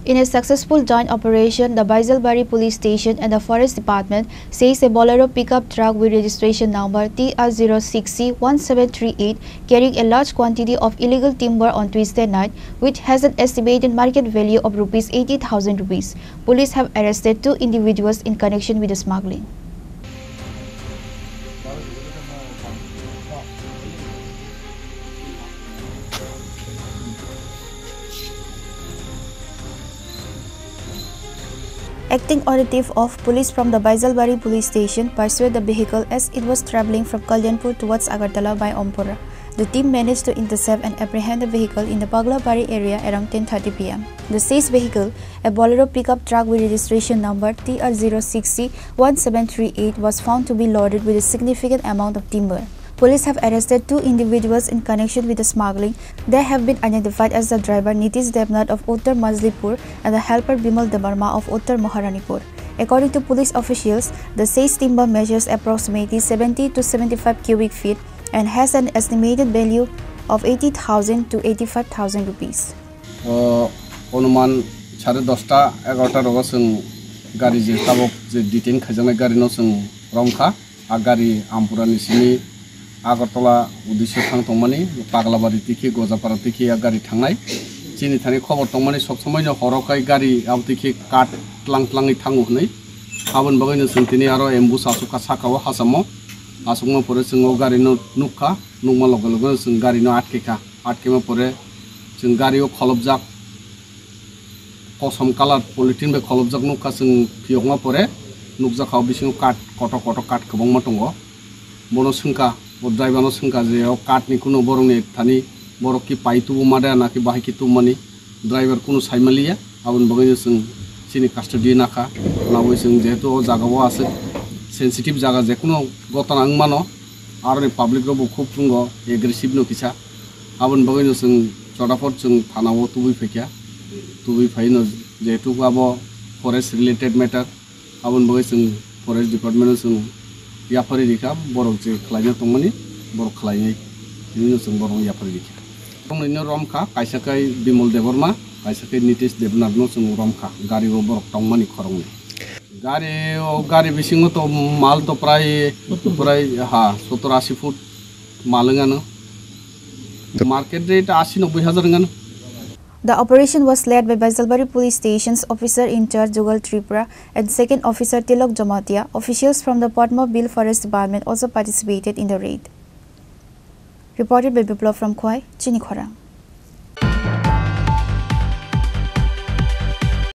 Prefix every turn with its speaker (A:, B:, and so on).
A: In a successful joint operation, the Baisalbari Police Station and the Forest Department seized a Bolero pickup truck with registration number TR06C1738 carrying a large quantity of illegal timber on Tuesday night, which has an estimated market value of ₹80,000. Police have arrested 2 individuals in connection with the smuggling. Acting operative of police from the Baisalbari Police Station pursued the vehicle as it was traveling from Kalyanpur towards Agartala by Ompora. The team managed to intercept and apprehend the vehicle in the Paglabari area around 10:30 p.m. The seized vehicle, a Bolero pickup truck with registration number TR06C1738, was found to be loaded with a significant amount of timber. Police have arrested 2 individuals in connection with the smuggling. They have been identified as the driver Nitish Devnath of Uttar Majlipur and the helper Bimal Debarma of Uttar Maharanipur. According to police officials, the seized timber measures approximately 70 to 75 cubic feet and has an estimated value of 80,000 to 85,000 rupees.
B: Onuman 10:11 rogo sung gari je tabok je detain khajana gari no sung romkha agari ampurani sini Agartala udisho thang tongmani Paglabari tiki Gojapara tiki gari thangnai chini thani khobor tongmani sob somoi no horokai gari abtiki kat tlang thangu hnai habon bagai no sungtini aro embu sasuka sakao hasamo asungmo pore sungo gari no nukha nungma logo sung gari no atkema pore sung gari o kholobjak kosom color polythene be kholobjak nukha sung phiyongma pore nukjakao bisingo kat koto kat khobongma tongo bono sungka driver no sungka je kat ni kuno borong ni thani borok ki paitu mada na ki bahi ki tumani driver kuno saimaliya abon bagai sung chini custody nakha nawo sung jehetu o jagawo ase sensitive jaga je kuno gotana angmano aroni public ro khub fungo aggressive no kisa abon bagai sung chodapot sung thanawo tubui phaino jehetu abo forest related matter abon bagai sung forest department sung yapari dikha borok je khlaina tongmani borok khlainai ini sung borok yapari dikha tongni romkha kaisakai Bimal Debarma kaisakai Nitish Devnath no sung romkha gari ro borok tongmani khorongni gari bisingo to mal to prai 70-80 foot malengano market rate 80-90 হাজার ngano.
A: The operation was led by Baisalbari Police Station's Officer in Charge Jugal Tripura and Second Officer Tilok Jamatia. Officials from the Padma Bill Forest Department also participated in the raid. Reported by Biplov from Khwai, Chini Khorang.